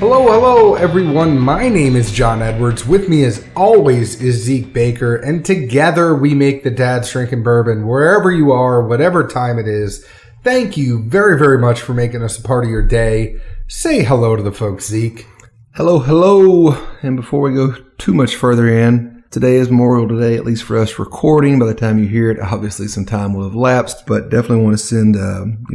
Hello, everyone. My name is John Edwards. With me, as always, is Zeke Baker, and together we make the Dad's Drinking Bourbon. Wherever you are, whatever time it is, thank you very, very much for making us a part of your day. Say hello to the folks, Zeke. Hello. And before we go too much further in, today is Memorial Day, at least for us recording. By the time you hear it, obviously some time will have lapsed, but definitely want to send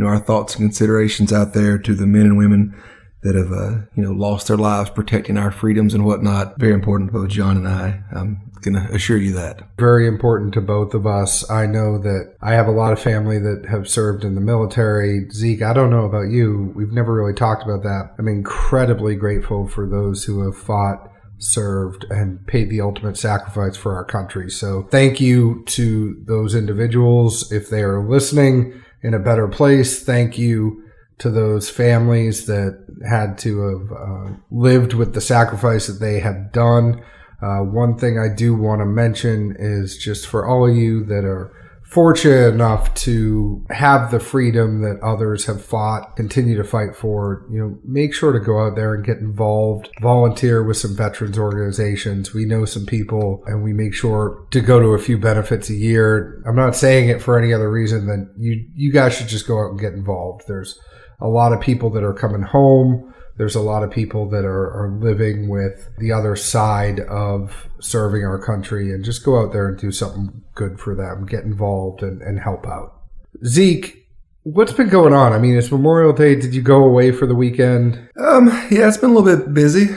our thoughts and considerations out there to the men and women that have lost their lives protecting our freedoms and whatnot. Very important to both John and I. I'm going to assure you that. Very important to both of us. I know that I have a lot of family that have served in the military. Zeke, I don't know about you. We've never really talked about that. I'm incredibly grateful for those who have fought, served, and paid the ultimate sacrifice for our country. So thank you to those individuals. If they are listening in a better place, thank you to those families that had to have lived with the sacrifice that they have done. One thing I do want to mention is just for all of you that are fortunate enough to have the freedom that others have fought, continue to fight for, make sure to go out there and get involved, volunteer with some veterans organizations. We know some people and we make sure to go to a few benefits a year. I'm not saying it for any other reason than you guys should just go out and get involved. There's a lot of people that are coming home. There's a lot of people that are living with the other side of serving our country, and just go out there and do something good for them. Get involved and help out. Zeke, what's been going on? I mean, it's Memorial Day. Did you go away for the weekend? Yeah, it's been a little bit busy.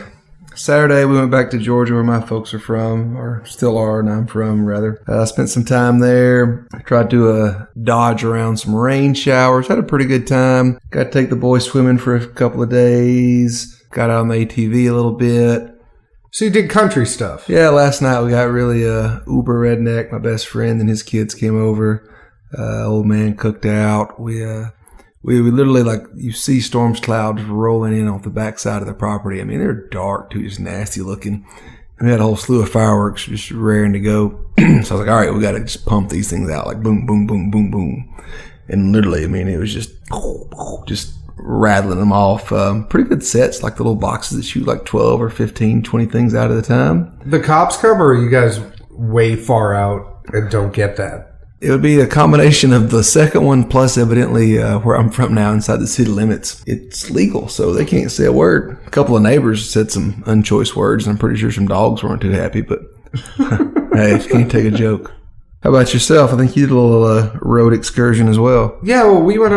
Saturday, we went back to Georgia, where my folks are from, or still are, and I'm from, rather. I spent some time there. I tried to dodge around some rain showers. Had a pretty good time. Got to take the boys swimming for a couple of days. Got out on the ATV a little bit. So you did country stuff? Yeah, last night we got really uber redneck. My best friend and his kids came over. Old man cooked out. We literally, you see storm clouds rolling in off the backside of the property. I mean, they're dark, too, just nasty looking. And we had a whole slew of fireworks just raring to go. So I was like, all right, we got to just pump these things out, like boom, boom, boom, boom, boom. And literally, I mean, it was just rattling them off. Pretty good sets, like the little boxes that shoot like 12 or 15, 20 things out at a time. The cops come, or are you guys way far out and don't get that? It would be a combination of the second one plus evidently where I'm from now inside the city limits. It's legal, so they can't say a word. A couple of neighbors said some unchoice words, and I'm pretty sure some dogs weren't too happy, but hey, you can't take a joke. How about yourself? I think you did a little road excursion as well. Yeah, well, we went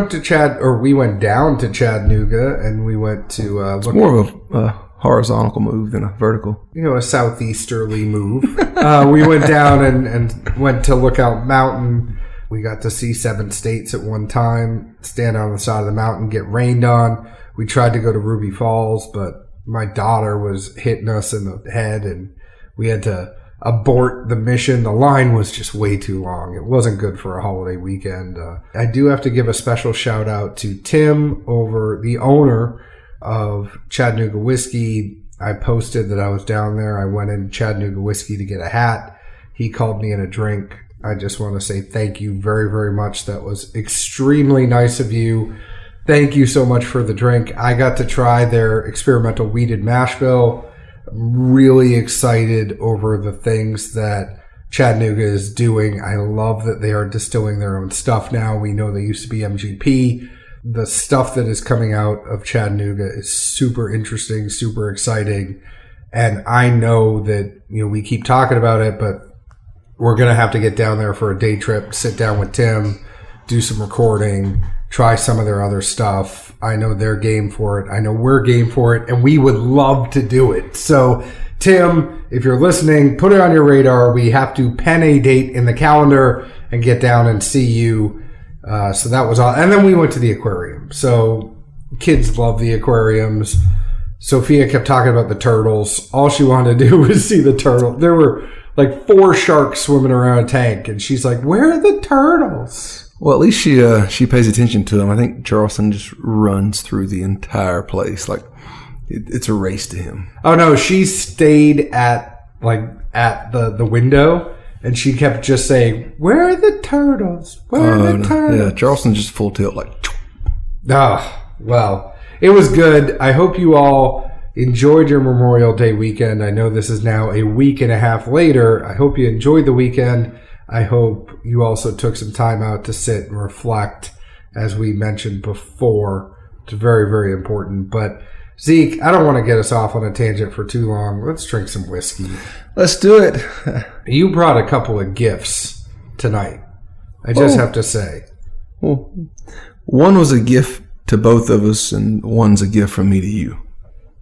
down to Chattanooga, and we went to it's more of a horizontal move than a vertical. A southeasterly move. We went down and went to Lookout Mountain. We got to see 7 states at one time, stand on the side of the mountain, get rained on. We tried to go to Ruby Falls, but my daughter was hitting us in the head, and we had to abort the mission. The line was just way too long. It wasn't good for a holiday weekend. I do have to give a special shout out to Tim, the owner of Chattanooga Whiskey. I posted that I was down there. I went in Chattanooga Whiskey to get a hat. He called me in a drink. I just want to say thank you very, very much. That was extremely nice of you. Thank you so much for the drink. I got to try their experimental weeded mash bill. I'm really excited over the things that Chattanooga is doing. I love that they are distilling their own stuff now. We know they used to be MGP. The stuff that is coming out of Chattanooga is super interesting, super exciting. And I know that, we keep talking about it, but we're going to have to get down there for a day trip, sit down with Tim, do some recording, try some of their other stuff. I know they're game for it. I know we're game for it, and we would love to do it. So, Tim, if you're listening, put it on your radar. We have to pen a date in the calendar and get down and see you. So that was all. And then we went to the aquarium. So kids love the aquariums. Sophia kept talking about the turtles. All she wanted to do was see the turtle. There were like 4 sharks swimming around a tank, and she's like, "Where are the turtles?" Well, at least she pays attention to them. I think Charleston just runs through the entire place. Like it's a race to him. Oh no, she stayed at the window. And she kept just saying, "Where are the turtles? Where are the turtles?" Yeah, Charleston just full tilt like. Well, it was good. I hope you all enjoyed your Memorial Day weekend. I know this is now a week and a half later. I hope you enjoyed the weekend. I hope you also took some time out to sit and reflect, as we mentioned before. It's very, very important. But Zeke, I don't want to get us off on a tangent for too long. Let's drink some whiskey. Let's do it. You brought a couple of gifts tonight. I just have to say. Well, one was a gift to both of us, and one's a gift from me to you.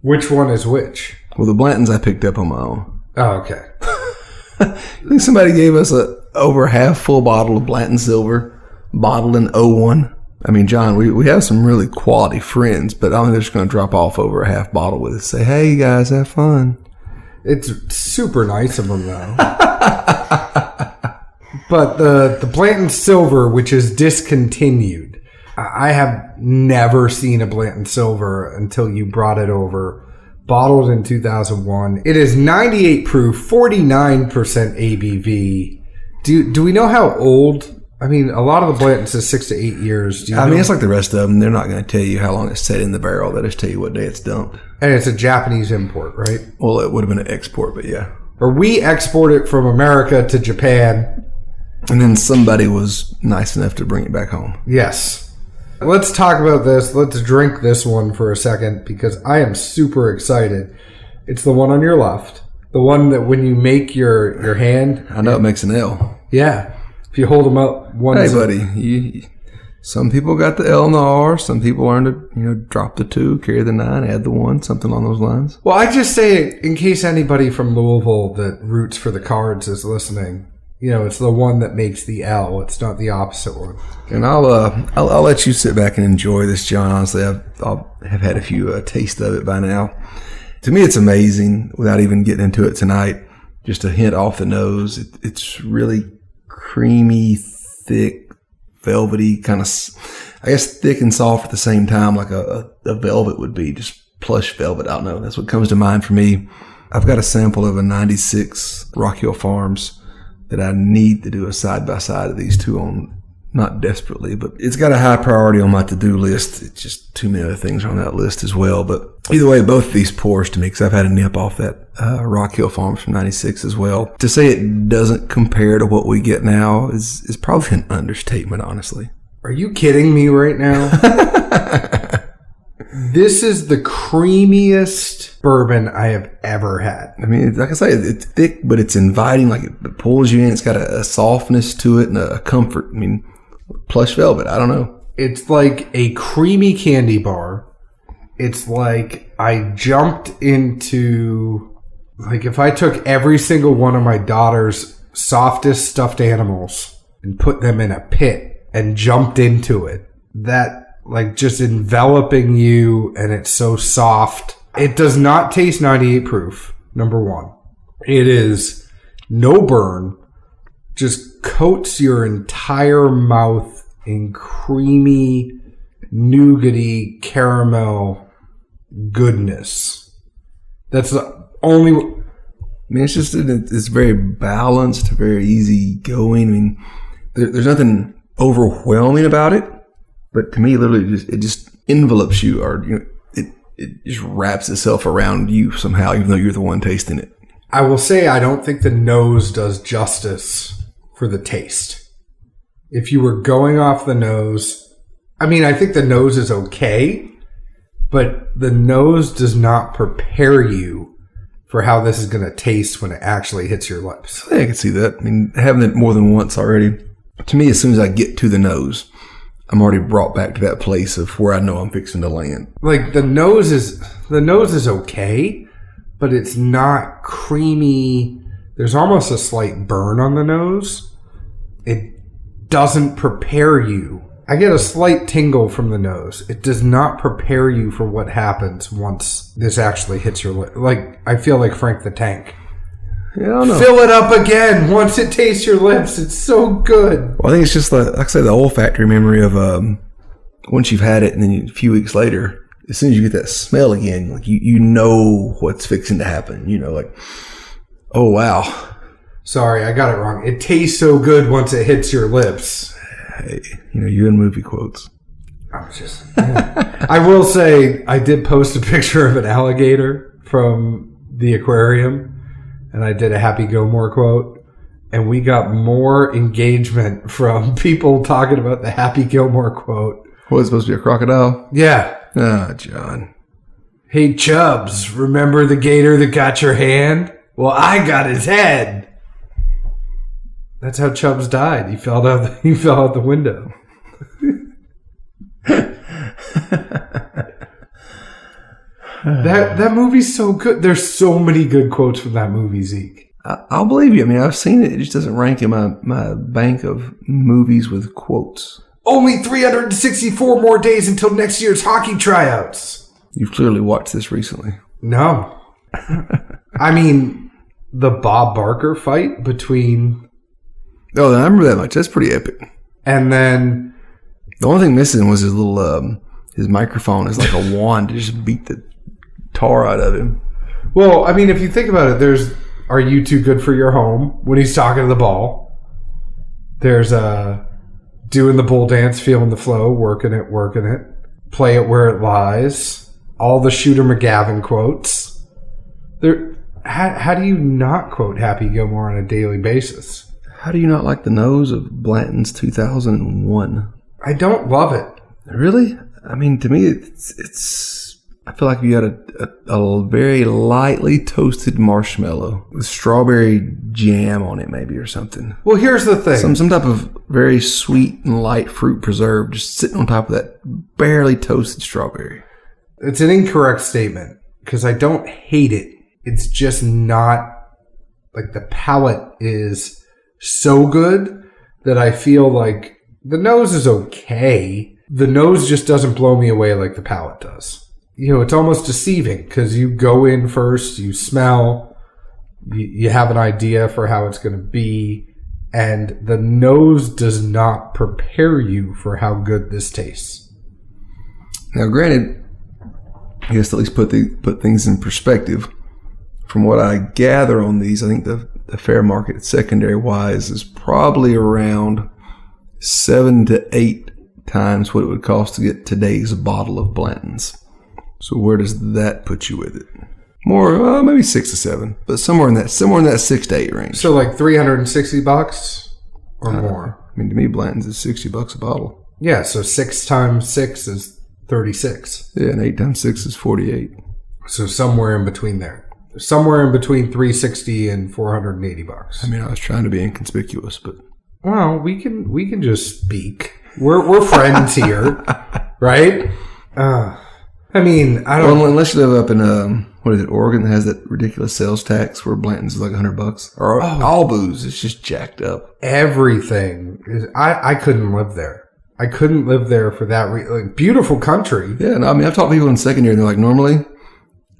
Which one is which? Well, the Blantons I picked up on my own. Oh, okay. I think somebody gave us a over half full bottle of Blanton Silver, bottled in 01. I mean, John, we have some really quality friends, but I don't think they're just going to drop off over a half bottle with us. Say, hey, you guys, have fun. It's super nice of them, though. But the Blanton Silver, which is discontinued, I have never seen a Blanton Silver until you brought it over. Bottled in 2001. It is 98 proof, 49% ABV. Do we know how old? I mean, a lot of the Blantons is 6 to 8 years. I mean, it's like the rest of them. They're not going to tell you how long it's set in the barrel. They'll just tell you what day it's dumped. And it's a Japanese import, right? Well, it would have been an export, but yeah. Or we export it from America to Japan. And then somebody was nice enough to bring it back home. Yes. Let's talk about this. Let's drink this one for a second because I am super excited. It's the one on your left. The one that when you make your hand. I know it makes an L. Yeah. If you hold them up. Hey, buddy. Some people got the L and the R. Some people learned to, drop the 2, carry the 9, add the 1, something along those lines. Well, I just say it in case anybody from Louisville that roots for the Cards is listening. It's the one that makes the L. It's not the opposite one. And I'll let you sit back and enjoy this, John. Honestly, I'll have had a few tastes of it by now. To me, it's amazing. Without even getting into it tonight, just a hint off the nose. It's really creamy, thick, velvety, kind of, I guess, thick and soft at the same time, like a velvet would be, just plush velvet. I don't know. That's what comes to mind for me. I've got a sample of a 96 Rock Hill Farms that I need to do a side-by-side of these two on, not desperately, but it's got a high priority on my to-do list. It's just too many other things on that list as well. But either way, both of these pours to me, because I've had a nip off that Rock Hill Farms from 96 as well. To say it doesn't compare to what we get now is probably an understatement, honestly. Are you kidding me right now? This is the creamiest bourbon I have ever had. I mean, like I say, it's thick, but it's inviting. Like it pulls you in. It's got a softness to it and a comfort. I mean, plush velvet. I don't know. It's like a creamy candy bar. It's like I jumped into, like if I took every single one of my daughter's softest stuffed animals and put them in a pit and jumped into it. That, like, just enveloping you, and it's so soft. It does not taste 98 proof, number one. It is no burn, just coats your entire mouth in creamy, nougaty caramel goodness. That's the only... I mean, it's just, it's very balanced, very easy going. I mean, there's nothing overwhelming about it. But to me, literally, it just envelopes you, or it just wraps itself around you somehow, even though you're the one tasting it. I will say I don't think the nose does justice for the taste. If you were going off the nose, I mean, I think the nose is okay, but the nose does not prepare you for how this is going to taste when it actually hits your lips. I can see that. I mean, having it more than once already. To me, as soon as I get to the nose, I'm already brought back to that place of where I know I'm fixing to land. Like the nose is okay, but it's not creamy. There's almost a slight burn on the nose. It doesn't prepare you. I get a slight tingle from the nose. It does not prepare you for what happens once this actually hits your lip. Like, I feel like Frank the Tank. Yeah, I don't know. Fill it up again once it tastes your lips. It's so good. Well, I think it's just like I say, the olfactory memory of once you've had it, and then a few weeks later, as soon as you get that smell again, like you know what's fixing to happen. Like, oh wow. Sorry, I got it wrong. It tastes so good once it hits your lips. Hey, you and movie quotes. I will say I did post a picture of an alligator from the aquarium, and I did a Happy Gilmore quote, and we got more engagement from people talking about the Happy Gilmore quote. Was it supposed to be a crocodile? Yeah. Ah, John. Hey, Chubbs, remember the gator that got your hand? Well, I got his head. That's how Chubbs died. He fell out the window. That movie's so good. There's so many good quotes from that movie, Zeke. I'll believe you. I mean, I've seen it. It just doesn't rank in my bank of movies with quotes. Only 364 more days until next year's hockey tryouts. You've clearly watched this recently. No. I mean, the Bob Barker fight between... Oh, I remember that much. That's pretty epic. And then... The only thing missing was his little... his microphone is like a wand to just beat the tar out of him. Well, I mean, if you think about it, there's... Are you too good for your home? When he's talking to the ball. There's doing the bull dance, feeling the flow, working it. Play it where it lies. All the Shooter McGavin quotes. How do you not quote Happy Gilmore on a daily basis? How do you not like the nose of Blanton's 2001? I don't love it. Really? I mean, to me, it's. I feel like you had a very lightly toasted marshmallow with strawberry jam on it, maybe, or something. Well, here's the thing. Some type of very sweet and light fruit preserve just sitting on top of that barely toasted strawberry. It's an incorrect statement because I don't hate it. It's just not like the palate is so good that I feel like the nose is okay. The nose just doesn't blow me away like the palate does. You know, it's almost deceiving because you go in first, you smell, you have an idea for how it's going to be, and the nose does not prepare you for how good this tastes. Now, granted, I guess at least put things in perspective. From what I gather on these, I think the fair market secondary wise is probably around 7 to 8 times what it would cost to get today's bottle of Blanton's. So where does that put you with it? More, maybe 6 to 7, but somewhere in that 6 to 8 range. So like $360 or more. I mean, to me, Blanton's is $60 a bottle. Yeah, so 6 times 6 is 36. Yeah, and 8 times 6 is 48. So somewhere in between there. Somewhere in between $360 and $480. I mean, I was trying to be inconspicuous, but well, we can just speak. We're friends here, right? I mean, I don't. Well, unless you live up in what is it, Oregon, that has that ridiculous sales tax where Blanton's is like $100, or all booze, it's just jacked up. Everything is. I couldn't live there. I couldn't live there for that reason. Beautiful country. Yeah, no, I mean, I've talked to people in second year, and they're like, normally,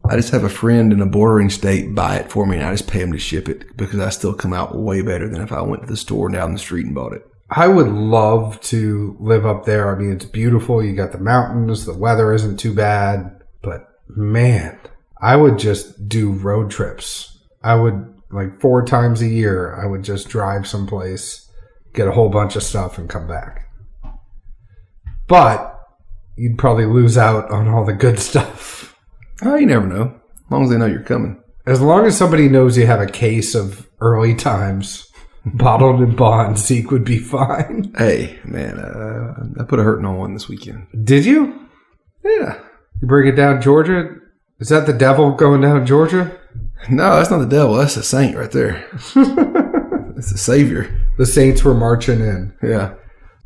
I just have a friend in a bordering state buy it for me, and I just pay him to ship it because I still come out way better than if I went to the store down the street and bought it. I would love to live up there. I mean, it's beautiful. You got the mountains. The weather isn't too bad. But, man, I would just do road trips. I would, like 4 times a year, I would just drive someplace, get a whole bunch of stuff, and come back. But you'd probably lose out on all the good stuff. Oh, you never know. As long as they know you're coming. As long as somebody knows you have a case of early times bottled in bond, Zeke would be fine. Hey, man, I put a hurting on one this weekend. Did you? Yeah. You bring it down Georgia? Is that the devil going down Georgia? No, that's not the devil. That's the saint right there. It's the savior. The saints were marching in. Yeah.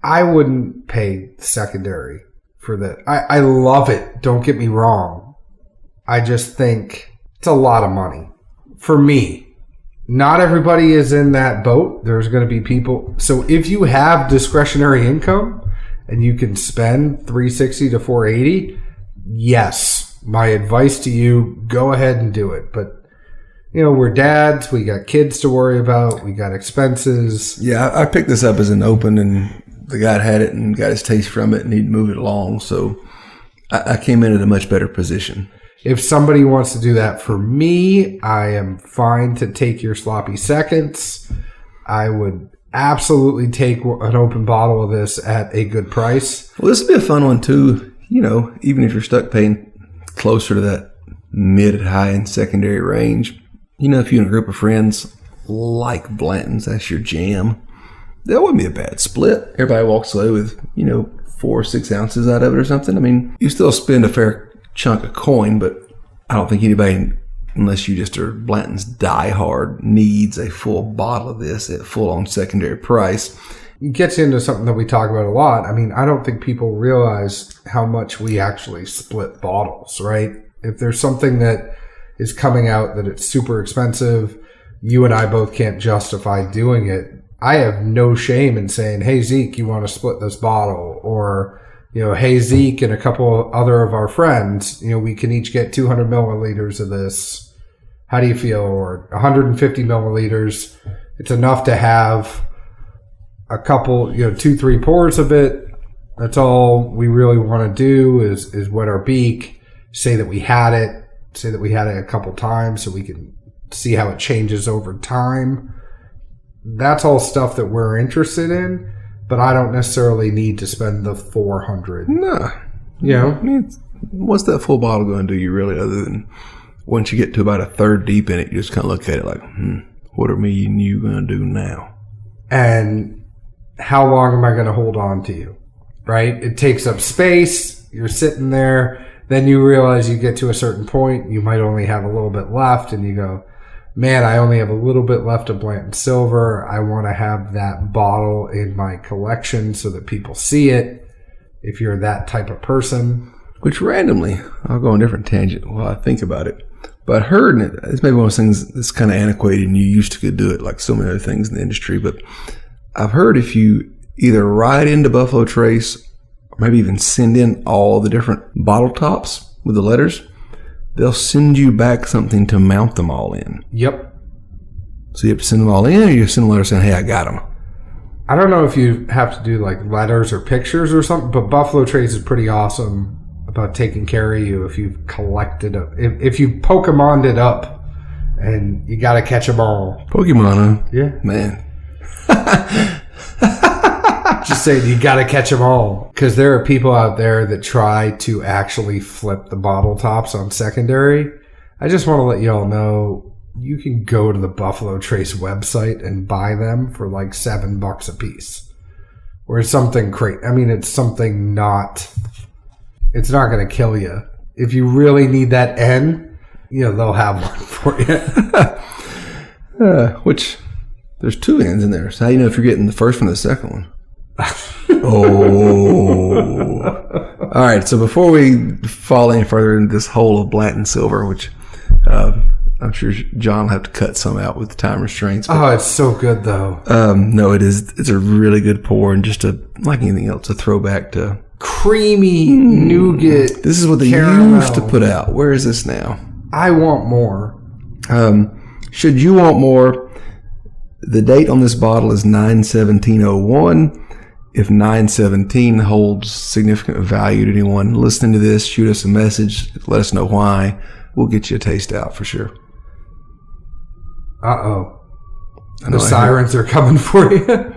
I wouldn't pay secondary for that. I love it. Don't get me wrong. I just think it's a lot of money. For me. Not everybody is in that boat. There's going to be people. So if you have discretionary income and you can spend $360 to $480, yes, my advice to you, go ahead and do it. But, you know, we're dads. We got kids to worry about. We got expenses. Yeah, I picked this up as an open, and the guy had it and got his taste from it, and he'd move it along. So I came in at a much better position. If somebody wants to do that for me, I am fine to take your sloppy seconds. I would absolutely take an open bottle of this at a good price. Well, this would be a fun one too. Even if you're stuck paying closer to that mid and high end secondary range, if you're in a group of friends like Blanton's, that's your jam. That wouldn't be a bad split. Everybody walks away with 4 or 6 ounces out of it or something. I mean, you still spend a fair chunk of coin, but I don't think anybody, unless you just are Blanton's diehard, needs a full bottle of this at full on secondary price. It gets into something that we talk about a lot. I mean, I don't think people realize how much we actually split bottles, right? If there's something that is coming out that it's super expensive, you and I both can't justify doing it. I have no shame in saying, hey, Zeke, you want to split this bottle? Or, hey, Zeke and a couple other of our friends, we can each get 200 milliliters of this. How do you feel? Or 150 milliliters. It's enough to have a couple, 2-3 pours of it. That's all we really want to do is wet our beak, say that we had it a couple times so we can see how it changes over time. That's all stuff that we're interested in, but I don't necessarily need to spend the $400. No. I mean, what's that full bottle going to do you really, other than once you get to about a third deep in it, you just kind of look at it like, what are me and you going to do now? And how long am I going to hold on to you, right? It takes up space. You're sitting there. Then you realize you get to a certain point. You might only have a little bit left, and you go, man, I only have a little bit left of Blanton Silver. I want to have that bottle in my collection so that people see it, if you're that type of person. Which randomly, I'll go on a different tangent while I think about it. But I heard, and it's maybe one of those things that's kind of antiquated and you used to could do it like so many other things in the industry, but I've heard if you either write into Buffalo Trace or maybe even send in all the different bottle tops with the letters, they'll send you back something to mount them all in. Yep. So you have to send them all in, or you send a letter saying, hey, I got them. I don't know if you have to do like letters or pictures or something, but Buffalo Trace is pretty awesome about taking care of you if you've collected up. If you Pokemon'd it up, and you got to catch them all. Pokemon, huh? Yeah. Man. Just saying, you got to catch them all. Because there are people out there that try to actually flip the bottle tops on secondary. I just want to let you all know, you can go to the Buffalo Trace website and buy them for like $7 a piece. Or something crazy. I mean, it's something not... It's not going to kill you. If you really need that N, they'll have one for you. Which, there's 2 N's in there. So how do you know if you're getting the first one or the second one? Oh. All right, so before we fall any further into this hole of Blanton Silver, which I'm sure John will have to cut some out with time restraints. But, it's so good, though. No, it is. It's a really good pour, and just like anything else, a throwback to... creamy nougat. This is what they caramel. Used to put out. Where is this now? I want more. Should you want more, the date on this bottle is 9/17/01. If 9/17 holds significant value to anyone listening to this, shoot us a message. Let us know why. We'll get you a taste out for sure. Uh-oh. The sirens are coming for you.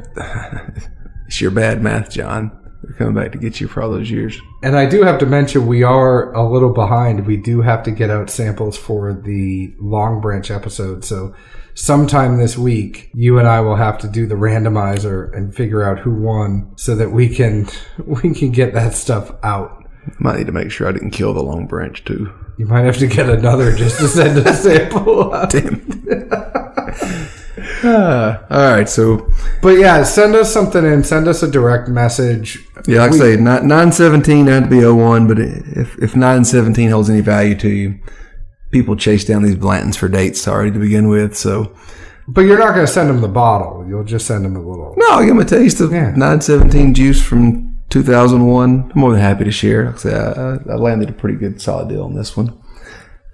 It's your bad math, John. They're coming back to get you for all those years. And I do have to mention, we are a little behind. We do have to get out samples for the Long Branch episode. So sometime this week, you and I will have to do the randomizer and figure out who won so that we can get that stuff out. Might need to make sure I didn't kill the Long Branch, too. You might have to get another just to send a sample out. Damn it. All right, so... But yeah, send us something in. Send us a direct message. Yeah, like I say, 9/17 had to be 01, but if 9/17 holds any value to you, people chase down these Blantons for dates already to begin with, so... But you're not going to send them the bottle. You'll just send them a little... No, I'll give them a taste of 9/17 juice from 2001. I'm more than happy to share. Like I say, I landed a pretty good solid deal on this one.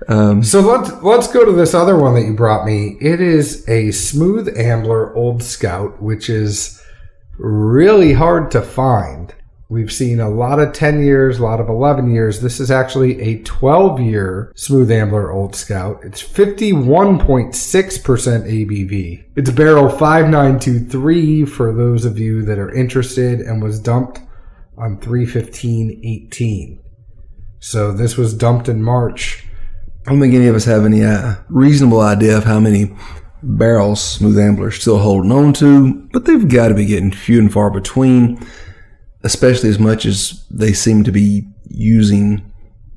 So let's go to this other one that you brought me. It is a Smooth Ambler Old Scout, which is really hard to find. We've seen a lot of 10 years, a lot of 11 years. This is actually a 12-year Smooth Ambler Old Scout. It's 51.6% ABV. It's barrel 5923 for those of you that are interested, and was dumped on 3/15/18. So this was dumped in March. I don't think any of us have any reasonable idea of how many barrels Smooth Ambler is still holding on to, but they've got to be getting few and far between, especially as much as they seem to be using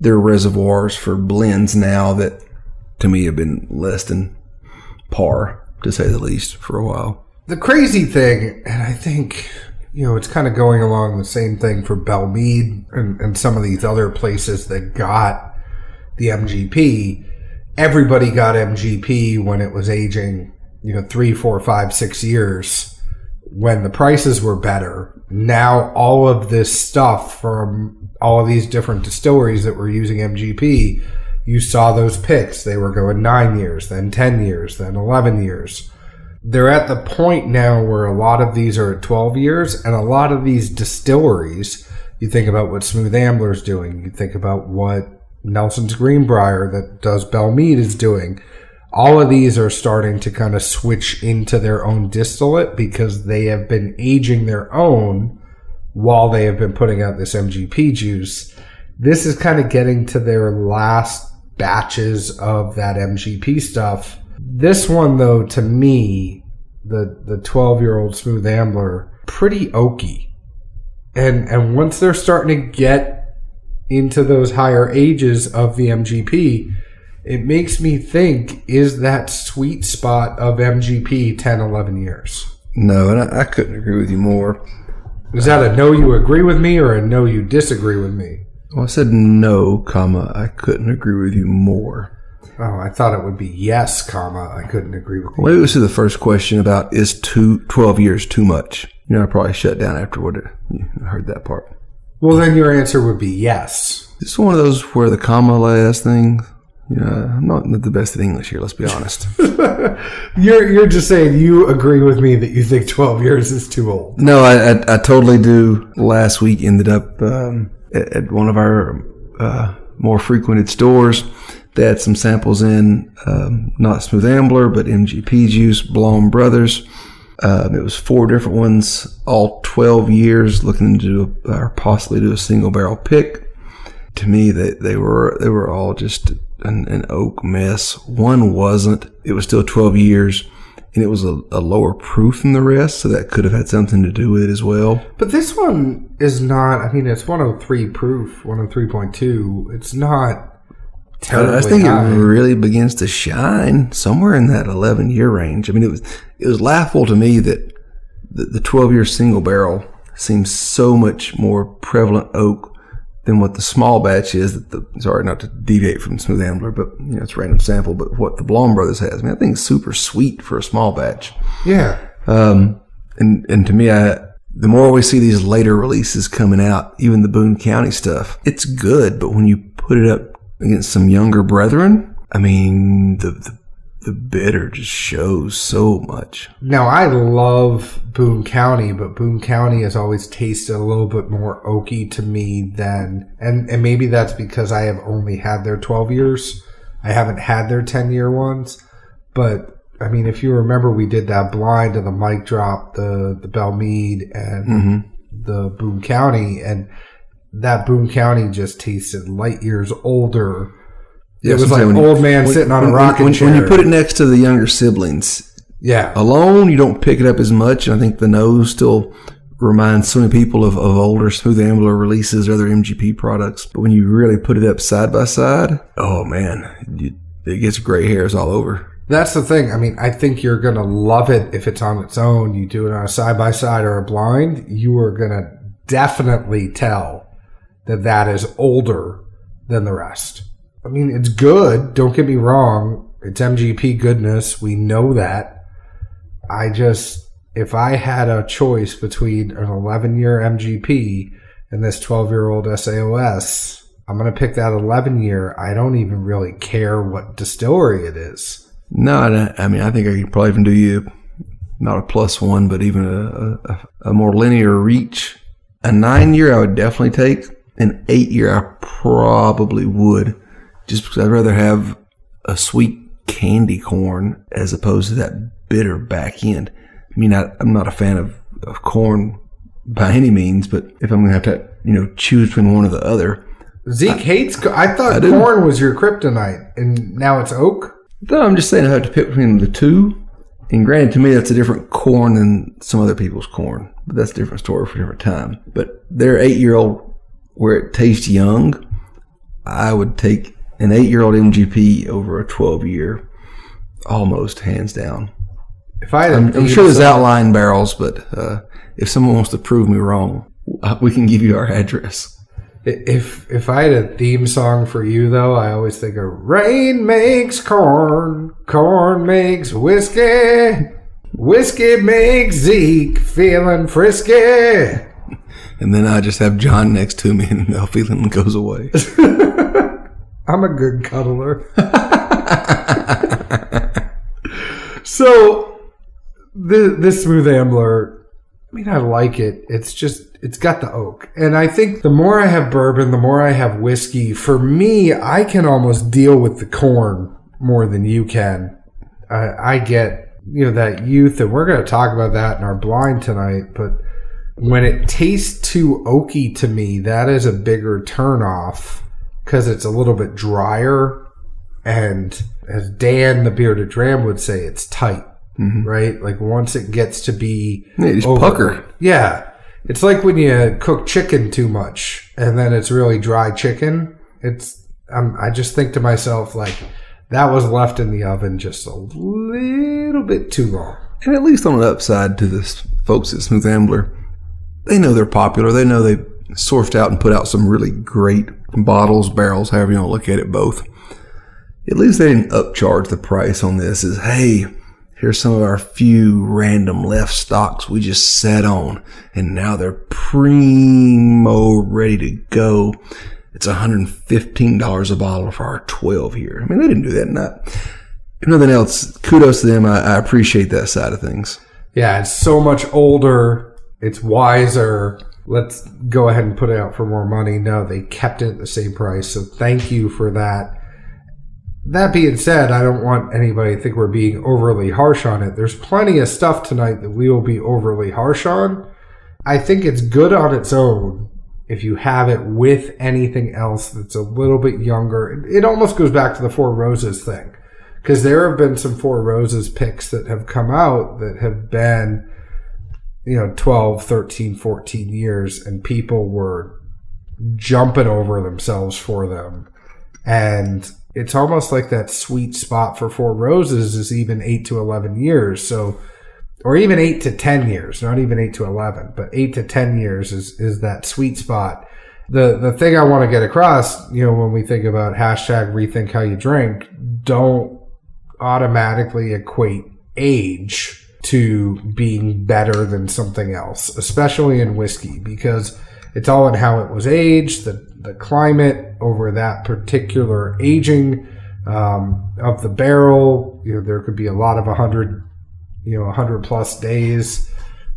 their reservoirs for blends now that, to me, have been less than par, to say the least, for a while. The crazy thing, and I think, it's kind of going along the same thing for Belmead and some of these other places that got the MGP. Everybody got MGP when it was aging, 3, 4, 5, 6 years, when the prices were better. Now all of this stuff from all of these different distilleries that were using MGP, you saw those picks. They were going 9 years, then 10 years, then 11 years. They're at the point now where a lot of these are at 12 years, and a lot of these distilleries, you think about what Smooth Ambler's doing, you think about what Nelson's Greenbrier that does Belmead is doing. All of these are starting to kind of switch into their own distillate because they have been aging their own while they have been putting out this MGP juice. This is kind of getting to their last batches of that MGP stuff. This one, though, to me, the 12-year-old Smooth Ambler, pretty oaky. And once they're starting to get into those higher ages of the MGP, it makes me think, is that sweet spot of MGP 10, 11 years? No, and I couldn't agree with you more. Is that a no you agree with me or a no you disagree with me? Well, I said no, I couldn't agree with you more. Oh, I thought it would be yes, I couldn't agree with you. Well, maybe let's do the first question about, is 12 years too much? I probably shut down after you heard that part. Well, then your answer would be yes. This is one of those where the comma last thing, I'm not the best at English here, let's be honest. You're just saying you agree with me that you think 12 years is too old. No, I totally do. Last week ended up at one of our more frequented stores. They had some samples in, not Smooth Ambler, but MGP juice, Blanton Brothers. It was 4 different ones, all 12 years, looking to do or possibly do a single barrel pick. To me, they were all just an oak mess. One wasn't. It was still 12 years, and it was a lower proof than the rest, so that could have had something to do with it as well. But this one is not. It's 103 proof, 103.2. It's not terribly I think high. It really begins to shine somewhere in that 11-year range. It was laughable to me that the 12-year single barrel seems so much more prevalent oak than what the small batch is. Sorry, not to deviate from Smooth Ambler, but it's a random sample. But what the Blanton Brothers has, I think it's super sweet for a small batch. Yeah. And to me, the more we see these later releases coming out, even the Boone County stuff, it's good. But when you put it up against some younger brethren, the bitter just shows so much. Now, I love Boone County, but Boone County has always tasted a little bit more oaky to me than, and maybe that's because I have only had their 12 years. I haven't had their 10-year ones. But, if you remember, we did that blind of the mic drop, the Belmead and the Boone County, and that Boone County just tasted light years older. It was like an old man sitting on a rocking chair. When you put it next to the younger siblings, alone, you don't pick it up as much. And I think the nose still reminds so many people of older Smooth Ambler releases or other MGP products. But when you really put it up side by side, oh man, it gets gray hairs all over. That's the thing. I think you're going to love it if it's on its own. You do it on a side by side or a blind, you are going to definitely tell that is older than the rest. It's good. Don't get me wrong. It's MGP goodness. We know that. If I had a choice between an 11-year MGP and this 12-year-old SAOS, I'm going to pick that 11-year. I don't even really care what distillery it is. No, I think I could probably even do you not a +1, but even a more linear reach A 9-year I would definitely take. An 8-year I probably would. Just because I'd rather have a sweet candy corn as opposed to that bitter back end. I mean, I'm not a fan of corn by any means, but if I'm going to have to, choose between one or the other. Zeke hates. I thought corn was your kryptonite, and now it's oak. No, I'm just saying I have to pick between the two. And granted, to me, that's a different corn than some other people's corn. But that's a different story for a different time. But their 8-year-old, where it tastes young, I would take an 8-year-old MGP over a 12-year, almost hands down. If I I'm sure there's outlying barrels, but if someone wants to prove me wrong, we can give you our address. If I had a theme song for you, though, I always think of rain makes corn, corn makes whiskey, whiskey makes Zeke feeling frisky. And then I just have John next to me and the feeling goes away. I'm a good cuddler. So, this Smooth Ambler, I mean, I like it. It's got the oak. And I think the more I have bourbon, the more I have whiskey. For me, I can almost deal with the corn more than you can. I get, that youth, and we're going to talk about that in our blind tonight, but when it tastes too oaky to me, that is a bigger turnoff because it's a little bit drier. And as Dan, the bearded dram, would say, it's tight. Mm-hmm. Right? Like once it gets to be pucker. Yeah. It's like when you cook chicken too much and then it's really dry chicken. I just think to myself, like, that was left in the oven just a little bit too long. And at least on the upside to the folks at Smooth Ambler, they know they're popular. They know they sourced out and put out some really great bottles, barrels, however you want to look at it, both. At least they didn't upcharge the price on this. Is, hey, here's some of our few random left stocks we just sat on, and now they're primo ready to go. It's $115 a bottle for our 12 here. I mean, they didn't do that. If nothing else, kudos to them. I appreciate that side of things. Yeah, it's so much older. It's wiser. Let's go ahead and put it out for more money. No, they kept it at the same price, so thank you for that. That being said, I don't want anybody to think we're being overly harsh on it. There's plenty of stuff tonight that we will be overly harsh on. I think it's good on its own if you have it with anything else that's a little bit younger. It almost goes back to the Four Roses thing. Because there have been some Four Roses picks that have come out that have been, 12, 13, 14 years, and people were jumping over themselves for them. And it's almost like that sweet spot for Four Roses is even 8 to 11 years. So, or even 8 to 10 years, not even 8 to 11, but 8 to 10 years is that sweet spot. The thing I want to get across, when we think about hashtag rethink how you drink, don't automatically equate age to being better than something else, especially in whiskey, because it's all in how it was aged, the climate over that particular aging of the barrel. There could be a lot of 100 plus days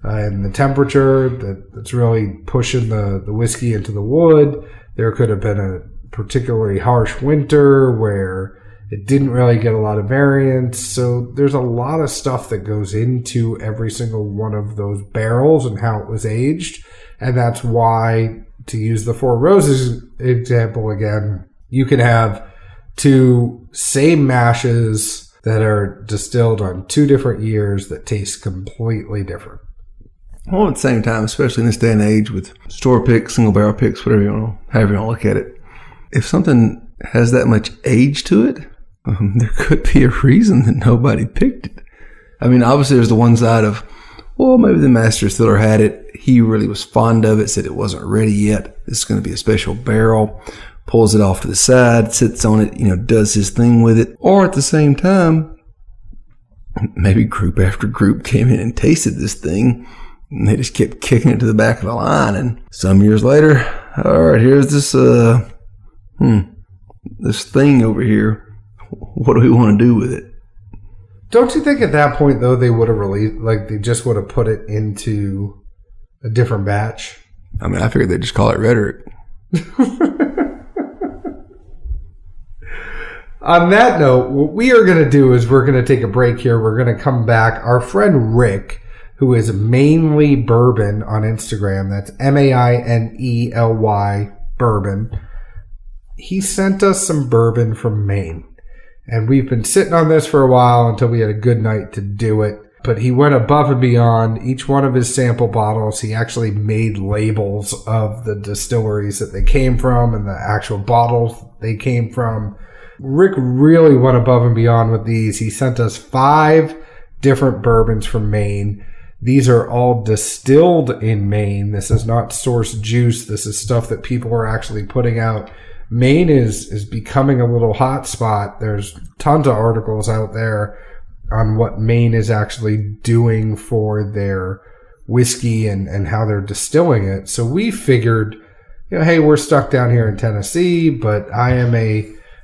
in the temperature that's really pushing the whiskey into the wood. There could have been a particularly harsh winter where it didn't really get a lot of variance. So there's a lot of stuff that goes into every single one of those barrels and how it was aged. And that's why, to use the Four Roses example again, you can have two same mashes that are distilled on 2 different years that taste completely different. Well, at the same time, especially in this day and age with store picks, single barrel picks, however you want to look at it, if something has that much age to it, there could be a reason that nobody picked it. I mean, obviously there's the one side of, well, maybe the master distiller had it. He really was fond of it, said it wasn't ready yet. This is going to be a special barrel. Pulls it off to the side, sits on it, does his thing with it. Or at the same time, maybe group after group came in and tasted this thing, and they just kept kicking it to the back of the line. And some years later, all right, here's this this thing over here. What do we want to do with it? Don't you think at that point, though, they would have released, they just would have put it into a different batch? I mean, I figured they'd just call it rhetoric. On that note, what we are going to do is we're going to take a break here. We're going to come back. Our friend Rick, who is mainly Bourbon on Instagram, that's Mainely Bourbon, he sent us some bourbon from Maine. And we've been sitting on this for a while until we had a good night to do it. But he went above and beyond. Each one of his sample bottles, he actually made labels of the distilleries that they came from and the actual bottles they came from. Rick really went above and beyond with these. He sent us 5 different bourbons from Maine. These are all distilled in Maine. This is not sourced juice. This is stuff that people are actually putting out. Maine is becoming a little hot spot. There's tons of articles out there on what Maine is actually doing for their whiskey and how they're distilling it. So we figured, hey, we're stuck down here in Tennessee, but I am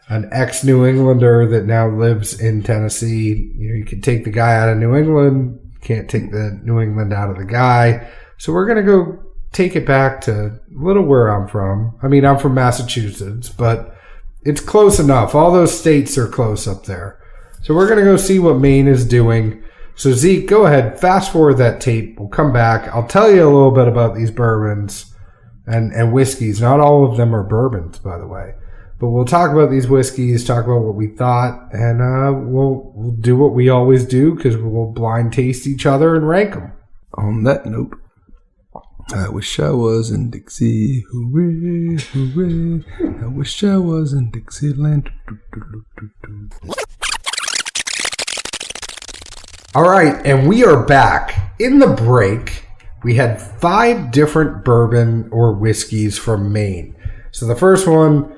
an ex-New Englander that now lives in Tennessee. You can take the guy out of New England, can't take the New England out of the guy. So we're going to go take it back to a little where I'm from. I mean, I'm from Massachusetts, but it's close enough. All those states are close up there. So we're going to go see what Maine is doing. So Zeke, go ahead, fast forward that tape. We'll come back. I'll tell you a little bit about these bourbons and whiskeys. Not all of them are bourbons, by the way. But we'll talk about these whiskeys, talk about what we thought, and we'll do what we always do because we'll blind taste each other and rank them. On that note, I wish I was in Dixie, hooray, hooray. I wish I was in Dixieland. All right, and we are back. In the break, we had 5 different bourbon or whiskeys from Maine. So the first one,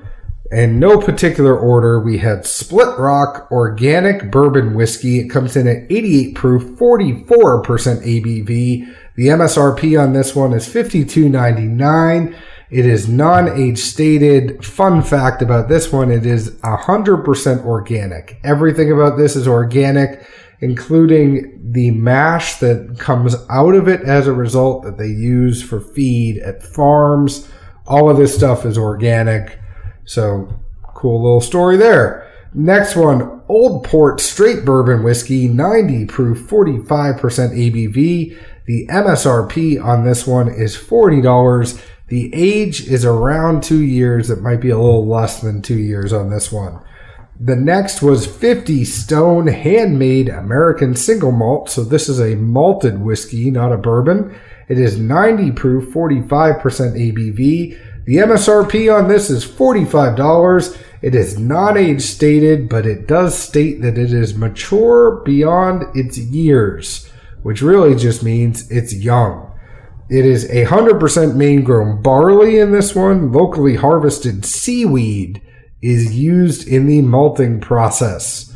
in no particular order, we had Split Rock Organic Bourbon Whiskey. It comes in at 88 proof, 44% ABV. The MSRP on this one is $52.99. It is non-age stated. Fun fact about this one, it is 100% organic. Everything about this is organic, including the mash that comes out of it as a result that they use for feed at farms. All of this stuff is organic. So, cool little story there. Next one, Old Port Straight Bourbon Whiskey, 90 proof, 45% ABV. The MSRP on this one is $40. The age is around 2 years. It might be a little less than 2 years on this one. The next was 50 Stone Handmade American Single Malt. So this is a malted whiskey, not a bourbon. It is 90 proof, 45% ABV. The MSRP on this is $45. It is non-age stated, but it does state that it is mature beyond its years, which really just means it's young. It is 100% Maine-grown barley in this one. Locally harvested seaweed is used in the malting process.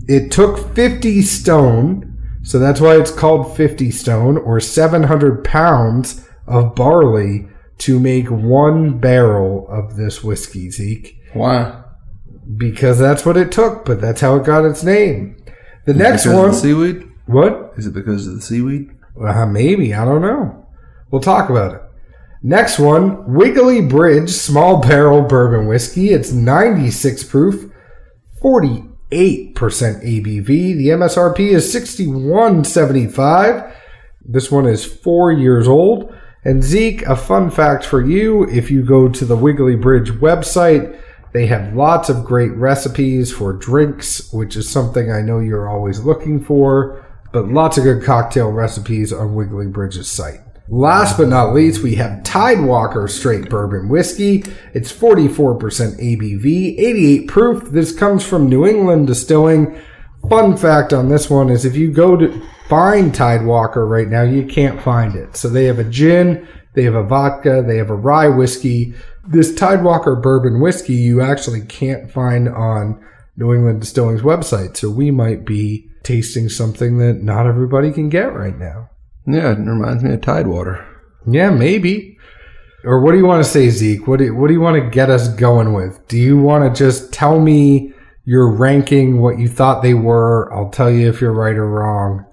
It took 50 stone, so that's why it's called 50 stone, or 700 pounds of barley to make 1 barrel of this whiskey, Zeke. Why? Because that's what it took, but that's how it got its name. The next one... Because of the seaweed? What? Is it because of the seaweed? Maybe. I don't know. We'll talk about it. Next one, Wiggly Bridge Small Barrel Bourbon Whiskey. It's 96 proof, 48% ABV. The MSRP is $61.75. This one is 4 years old. And Zeke, a fun fact for you, if you go to the Wiggly Bridge website, they have lots of great recipes for drinks, which is something I know you're always looking for, but lots of good cocktail recipes on Wiggly Bridge's site. Last but not least, we have Tidewalker Straight Bourbon Whiskey. It's 44% ABV, 88 proof. This comes from New England Distilling. Fun fact on this one is if you go to find Tidewalker right now, you can't find it. So they have a gin, they have a vodka, they have a rye whiskey. This Tidewalker Bourbon Whiskey you actually can't find on New England Distilling's website. So we might be tasting something that not everybody can get right now. Yeah, it reminds me of Tidewater. Yeah, maybe. Or what do you want to say, Zeke? What do you want to get us going with? Do you want to just tell me your ranking, what you thought they were? I'll tell you if you're right or wrong.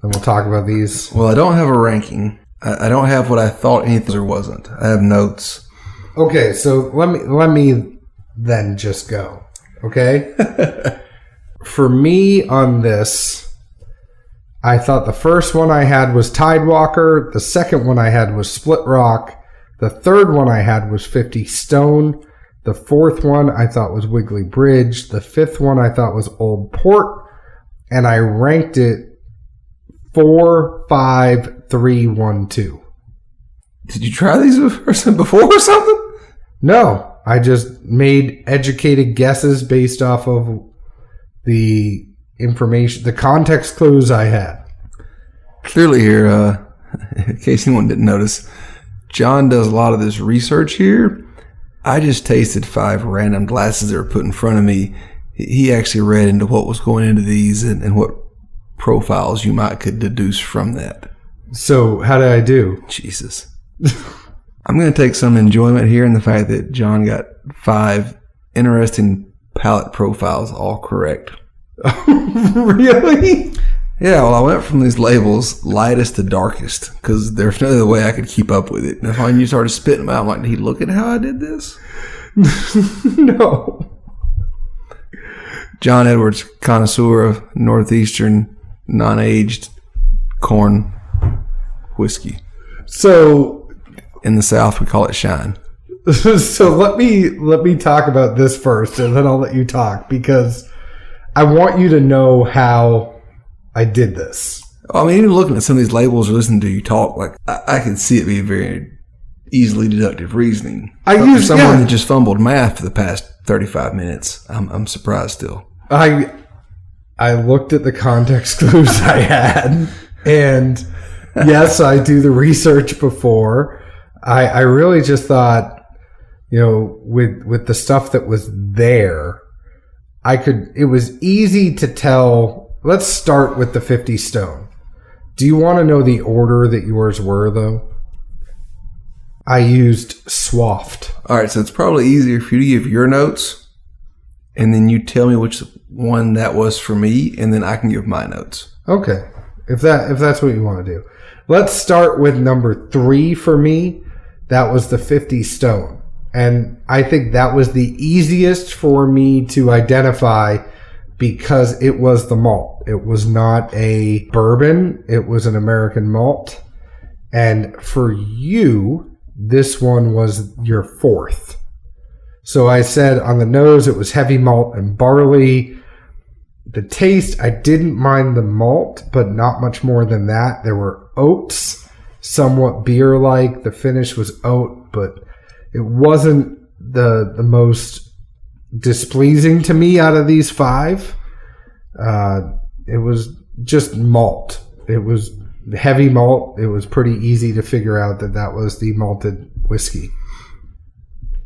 Then we'll talk about these. Well, I don't have a ranking. I don't have what I thought anything or wasn't. I have notes. Okay, so let me then just go. Okay? For me on this, I thought the first one I had was Tidewalker. The second one I had was Split Rock. The third one I had was 50 Stone. The fourth one I thought was Wiggly Bridge. The fifth one I thought was Old Port. And I ranked it 4, 5, 3, 1, 2. Did you try these before or something? No, I just made educated guesses based off of the information, the context clues I had. Clearly here, in case anyone didn't notice, John does a lot of this research here. I just tasted 5 random glasses that were put in front of me. He actually read into what was going into these and what profiles you could deduce from that. So how did I do? Jesus. I'm going to take some enjoyment here in the fact that John got 5 interesting palate profiles all correct. Really? Yeah, well, I went from these labels lightest to darkest because there's no other way I could keep up with it. And when you started spitting them out, I'm like, did he look at how I did this? No. John Edwards, connoisseur of Northeastern non-aged corn whiskey. So in the South, we call it shine. So let me talk about this first, and then I'll let you talk because I want you to know how I did this. I mean, even looking at some of these labels or listening to you talk, like I can see it being very easily deductive reasoning. For someone that just fumbled math for the past 35 minutes, I'm surprised still. I looked at the context clues I had, and yes, I do the research before. I really just thought, with the stuff that was there, it was easy to tell. Let's start with the 50 Stone. Do you want to know the order that yours were, though? I used Swaft. All right, so it's probably easier for you to give your notes, and then you tell me which one that was for me, and then I can give my notes. Okay, if that's what you want to do. Let's start with number 3 for me. That was the 50 Stone. And I think that was the easiest for me to identify because it was the malt. It was not a bourbon. It was an American malt. And for you, this one was your 4th. So I said on the nose, it was heavy malt and barley. The taste, I didn't mind the malt, but not much more than that. There were oats, somewhat beer-like. The finish was oat, but it wasn't the most displeasing to me out of these 5. It was just malt. It was heavy malt. It was pretty easy to figure out that was the malted whiskey.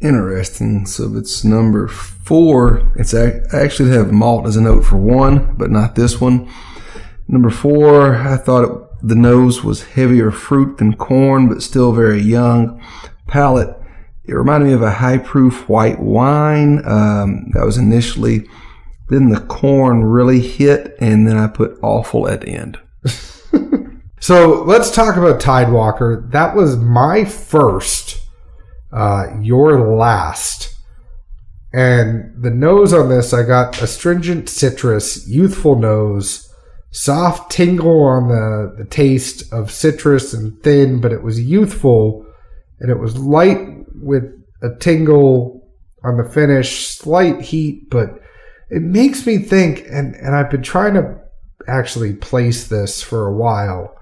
Interesting. So it's number 4. It's actually have malt as a note for 1, but not this one. Number 4, I thought the nose was heavier fruit than corn, but still very young. Palate, it reminded me of a high-proof white wine. That was initially. Then the corn really hit, and then I put awful at the end. So let's talk about Tidewalker. That was my first, your last. And the nose on this, I got astringent citrus, youthful nose, soft tingle on the taste of citrus and thin, but it was youthful, and it was light with a tingle on the finish, slight heat, but it makes me think, and I've been trying to actually place this for a while.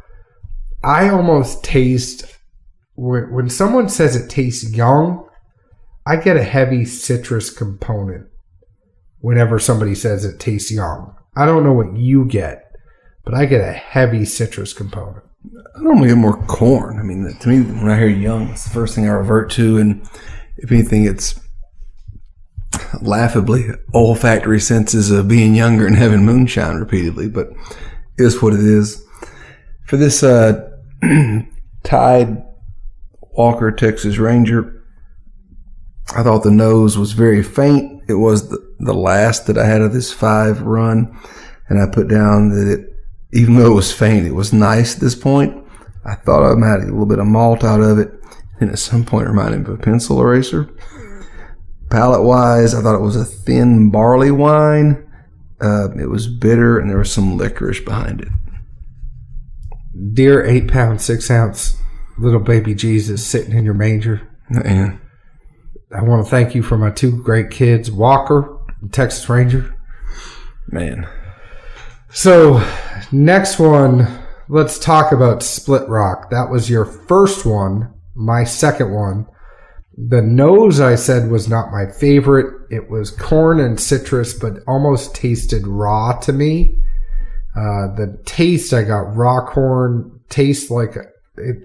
I almost taste, when someone says it tastes young, I get a heavy citrus component whenever somebody says it tastes young. I don't know what you get, but I get a heavy citrus component. I normally get more corn. I mean, to me, when I hear young, it's the first thing I revert to, and if anything, it's laughably olfactory senses of being younger and having moonshine repeatedly, but it is what it is. For this Tide Walker Texas Ranger, I thought the nose was very faint. It was the last that I had of this 5 run, and I put down that even though it was faint, it was nice at this point. I thought I might get a little bit of malt out of it, and at some point it reminded me of a pencil eraser. Palate-wise, I thought it was a thin barley wine. It was bitter, and there was some licorice behind it. Dear 8-pound, 6-ounce little baby Jesus sitting in your manger. Man. I want to thank you for my 2 great kids, Walker and Texas Ranger. Man. So, next one, let's talk about Split Rock. That was your first one, my second one. The nose, I said, was not my favorite. It was corn and citrus, but almost tasted raw to me. The taste, I got raw corn, tastes like it.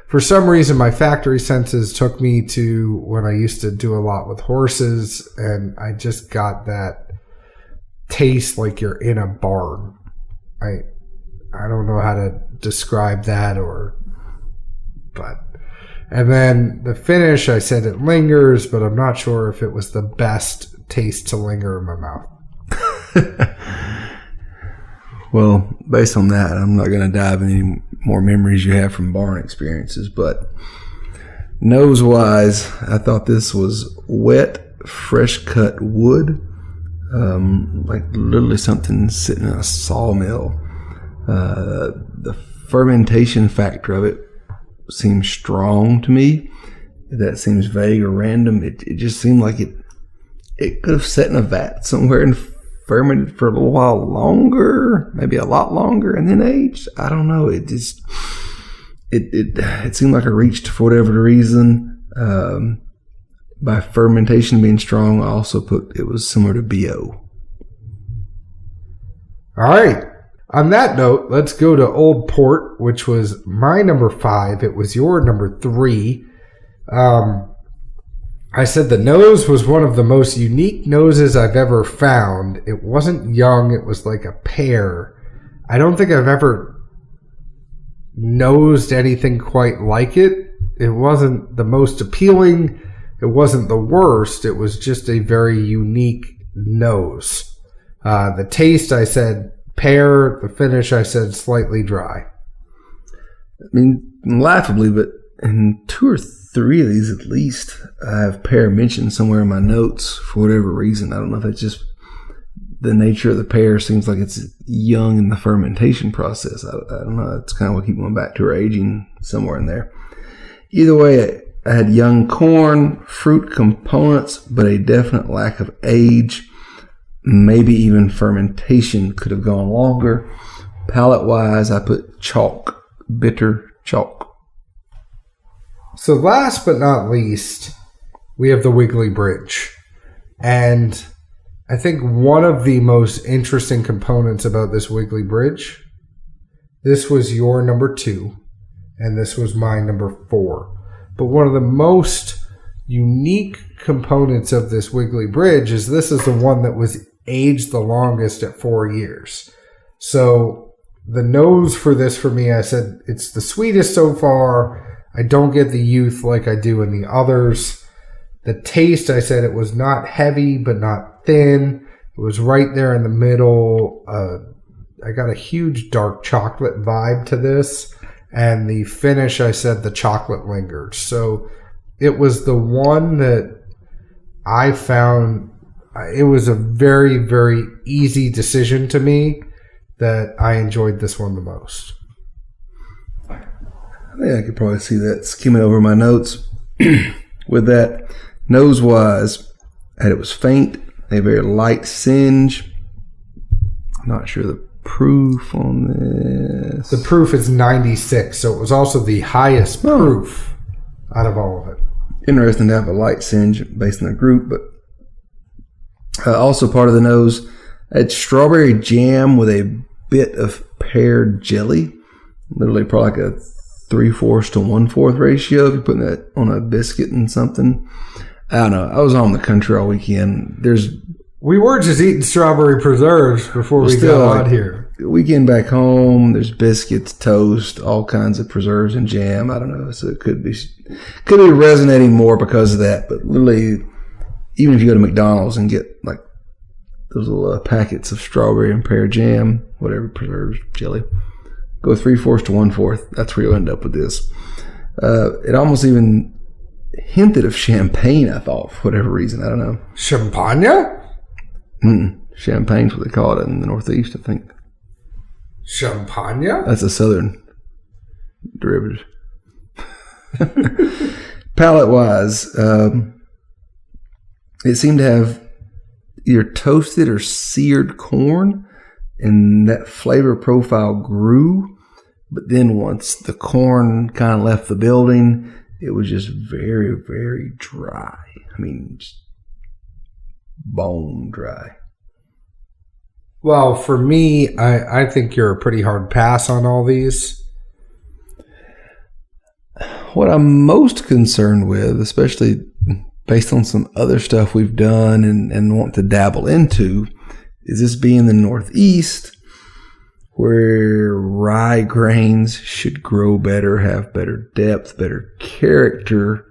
For some reason, my factory senses took me to when I used to do a lot with horses, and I just got that taste like you're in a barn. I don't know how to describe that, and then the finish, I said it lingers, but I'm not sure if it was the best taste to linger in my mouth. Well, based on that, I'm not going to dive into any more memories you have from barn experiences, but nose-wise, I thought this was wet, fresh-cut wood, like literally something sitting in a sawmill. The fermentation factor of it seems strong to me. That seems vague or random. It just seemed like it could have sat in a vat somewhere and fermented for a little while longer, maybe a lot longer, and then aged. I don't know. It seemed like I reached for whatever reason. By fermentation being strong, I also put it was similar to BO. All right. On that note, let's go to Old Port, which was my number 5. It was your number 3. I said the nose was one of the most unique noses I've ever found. It wasn't young. It was like a pear. I don't think I've ever nosed anything quite like it. It wasn't the most appealing. It wasn't the worst. It was just a very unique nose. The taste, I said pear. The finish, I said slightly dry. I mean, laughably, but in 2 or 3 of these at least, I have pear mentioned somewhere in my notes for whatever reason. I don't know if it's just the nature of the pear seems like it's young in the fermentation process. I don't know. It's kind of what keep going back to her aging somewhere in there. Either way, I had young corn, fruit components, but a definite lack of age. Maybe even fermentation could have gone longer. Palate-wise, I put chalk, bitter chalk. So last but not least, we have the Wiggly Bridge. And I think one of the most interesting components about this Wiggly Bridge, this was your number 2, and this was my number 4. But one of the most unique components of this Wiggly Bridge is this is the one that was aged the longest at 4 years. So the nose for this for me, I said it's the sweetest so far. I don't get the youth like I do in the others. The taste, I said it was not heavy but not thin. It was right there in the middle. I got a huge dark chocolate vibe to this. And the finish, I said the chocolate lingered. So it was the one that I found, it was a very, very easy decision to me that I enjoyed this one the most. I think I could probably see that skimming over my notes. With that, nose-wise, it was faint, a very light singe. I'm not sure the proof on this. The proof is 96, so it was also the highest proof out of all of it. Interesting to have a light singe based on the group, but also part of the nose, it's strawberry jam with a bit of pear jelly. Literally probably like a 3/4 to 1/4 ratio if you're putting that on a biscuit and something. I don't know. I was on the country all weekend. We were just eating strawberry preserves before we got out here. Weekend back home, there's biscuits, toast, all kinds of preserves and jam. I don't know. So it could be resonating more because of that. But literally, even if you go to McDonald's and get like those little packets of strawberry and pear jam, whatever, preserves, jelly, Go 3/4 to 1/4. That's where you'll end up with this. It almost even hinted of champagne, I thought, for whatever reason. I don't know. Champagne? Champagne's what they call it in the Northeast, I think. Champagne? That's a Southern derivative. Palate-wise, it seemed to have either toasted or seared corn, and that flavor profile grew. But then once the corn kind of left the building, it was just very, very dry. I mean, just bone dry. Well, for me, I think you're a pretty hard pass on all these. What I'm most concerned with, especially based on some other stuff we've done and want to dabble into, is this being the Northeast, where rye grains should grow better, have better depth, better character.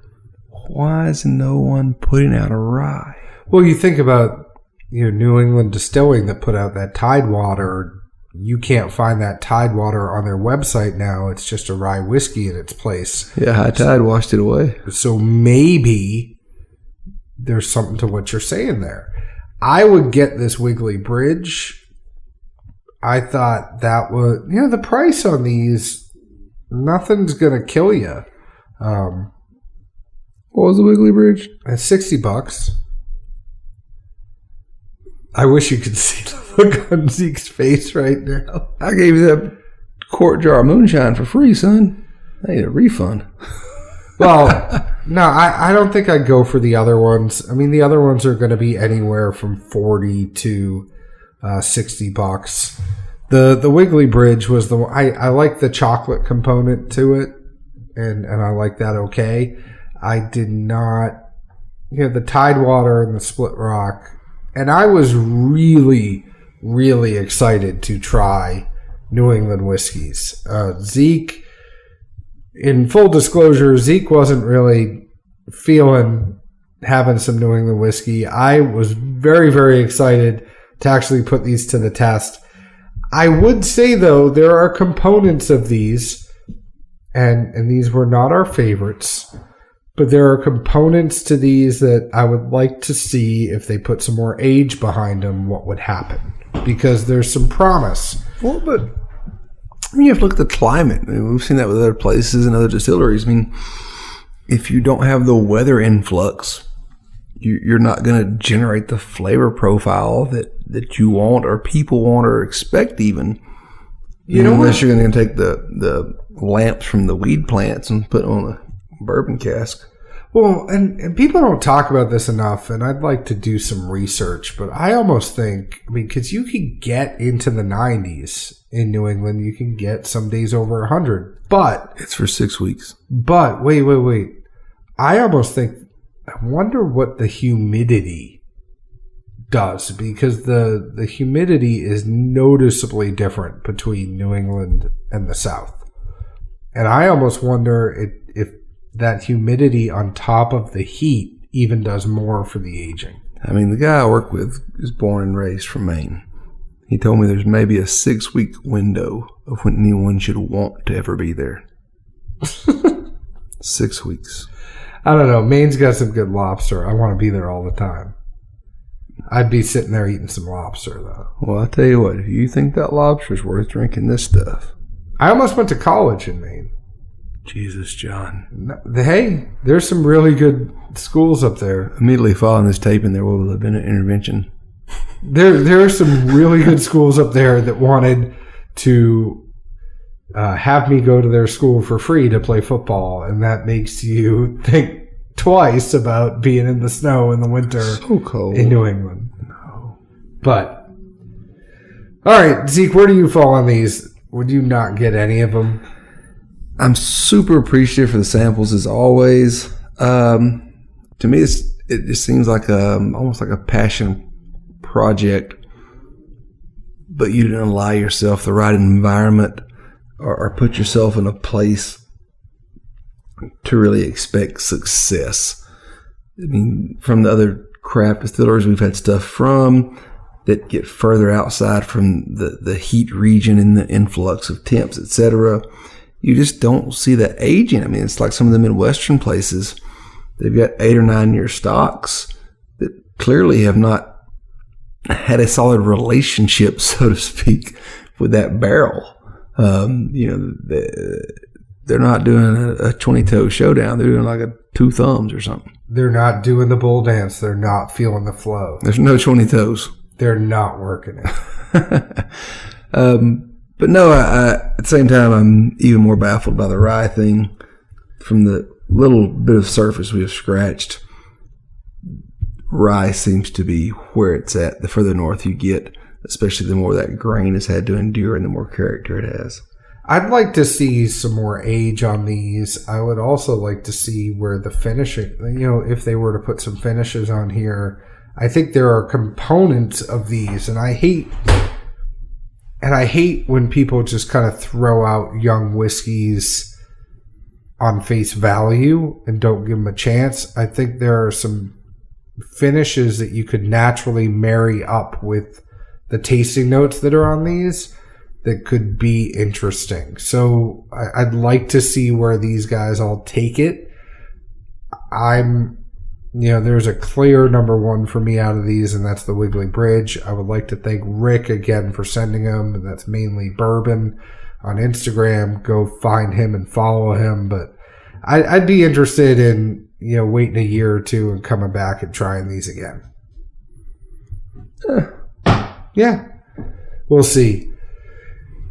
Why is no one putting out a rye? Well, you think about New England Distilling that put out that Tidewater. You can't find that Tidewater on their website now. It's just a rye whiskey in its place. Yeah, high tide washed it away. So maybe there's something to what you're saying there. I would get this Wiggly Bridge. I thought that was, the price on these, nothing's going to kill you. What was the Wiggly Bridge? It's $60. I wish you could see the look on Zeke's face right now. I gave you that quart jar of moonshine for free, son. I need a refund. Well, no, I don't think I'd go for the other ones. I mean, the other ones are going to be anywhere from $40 to $60. The Wiggly Bridge was the one. I like the chocolate component to it, and I like that okay. I did not, the Tidewater and the Split Rock, and I was really, really excited to try New England whiskeys. Zeke, in full disclosure, Zeke wasn't really feeling having some New England whiskey. I was very, very excited to actually put these to the test. I would say, though, there are components of these, and these were not our favorites, but there are components to these that I would like to see if they put some more age behind them, what would happen. Because there's some promise. Well, but you have to look at the climate. I mean, we've seen that with other places and other distilleries. I mean, if you don't have the weather influx, you're not going to generate the flavor profile that you want or people want or expect even. Unless you're going to take the lamps from the weed plants and put them on a bourbon cask. Well, and people don't talk about this enough, and I'd like to do some research, but I almost think, because you can get into the 90s in New England, you can get some days over 100, but... It's for 6 weeks. But, wait. I almost think, I wonder what the humidity does, because the humidity is noticeably different between New England and the South. And I almost wonder if that humidity on top of the heat even does more for the aging. I mean, the guy I work with is born and raised from Maine. He told me there's maybe a 6-week window of when anyone should want to ever be there. 6 weeks. I don't know. Maine's got some good lobster. I want to be there all the time. I'd be sitting there eating some lobster, though. Well, I tell you what, if you think that lobster's worth drinking this stuff. I almost went to college in Maine. Jesus, John. Hey, there's some really good schools up there. Immediately following this taping, there will have been an intervention. There are some really good schools up there that wanted to have me go to their school for free to play football, and that makes you think twice about being in the snow in the winter. So cold in New England. No. But all right, Zeke, where do you fall on these? Would you not get any of them? I'm super appreciative for the samples as always. To me, it just seems like almost like a passion project, but you didn't allow yourself the right environment or put yourself in a place to really expect success. I mean, from the other craft distilleries we've had stuff from, that get further outside from the heat region and the influx of temps, etc., you just don't see that aging. I mean, it's like some of the Midwestern places, they've got 8 or 9 year stocks that clearly have not had a solid relationship, so to speak, with that barrel. They're not doing a 20-toe showdown. They're doing like a 2 thumbs or something. They're not doing the bull dance. They're not feeling the flow. There's no 20 toes. They're not working it. But no, at the same time, I'm even more baffled by the rye thing. From the little bit of surface we have scratched, rye seems to be where it's at. The further north you get, especially the more that grain has had to endure and the more character it has. I'd like to see some more age on these. I would also like to see where the finishing, if they were to put some finishes on here. I think there are components of these, and I hate when people just kind of throw out young whiskeys on face value and don't give them a chance. I think there are some finishes that you could naturally marry up with the tasting notes that are on these that could be interesting. So I'd like to see where these guys all take it. There's a clear number one for me out of these, and that's the Wiggly Bridge. I would like to thank Rick again for sending them. That's mainly Bourbon on Instagram. Go find him and follow him. But I'd be interested in, waiting a year or two and coming back and trying these again. Yeah, we'll see.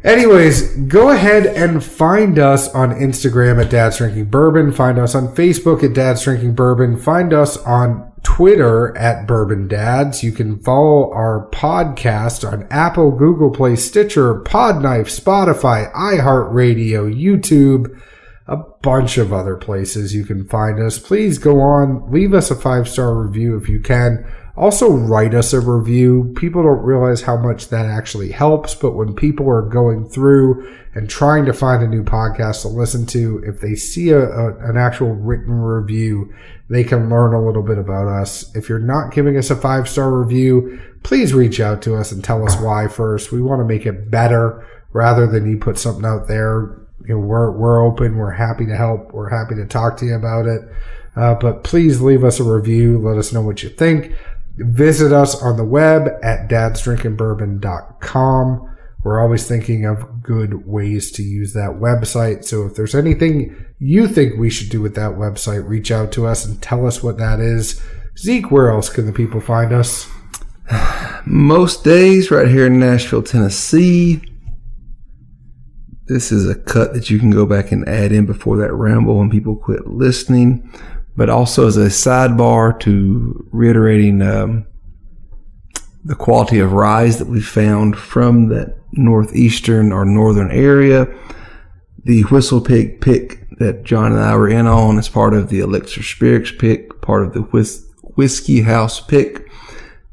Anyways, go ahead and find us on Instagram at Dad's Drinking Bourbon. Find us on Facebook at Dad's Drinking Bourbon. Find us on Twitter at Bourbon Dads. You can follow our podcast on Apple, Google Play, Stitcher, Podknife, Spotify, iHeartRadio, YouTube, a bunch of other places you can find us. Please go on, leave us a 5-star review if you can. Also, write us a review. People don't realize how much that actually helps, but when people are going through and trying to find a new podcast to listen to, if they see an actual written review, they can learn a little bit about us. If you're not giving us a 5-star review, please reach out to us and tell us why first. We want to make it better rather than you put something out there. We're open. We're happy to help. We're happy to talk to you about it. But please leave us a review. Let us know what you think. Visit us on the web at dadsdrinkingbourbon.com. We're always thinking of good ways to use that website. So if there's anything you think we should do with that website, reach out to us and tell us what that is. Zeke, where else can the people find us? Most days right here in Nashville, Tennessee. This is a cut that you can go back and add in before that ramble when people quit listening. But also as a sidebar to reiterating the quality of rye that we found from that northeastern or northern area. The Whistle Pig pick that John and I were in on as part of the Elixir Spirits pick, part of the Whiskey House pick.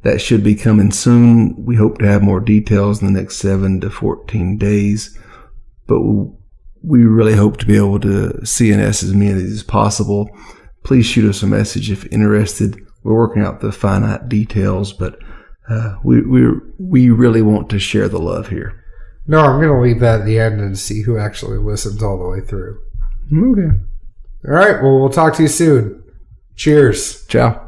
That should be coming soon. We hope to have more details in the next 7 to 14 days. But we really hope to be able to CNS as many of these as possible. Please shoot us a message if interested. We're working out the finite details, but we really want to share the love here. No, I'm going to leave that at the end and see who actually listens all the way through. Okay. All right. Well, we'll talk to you soon. Cheers. Ciao.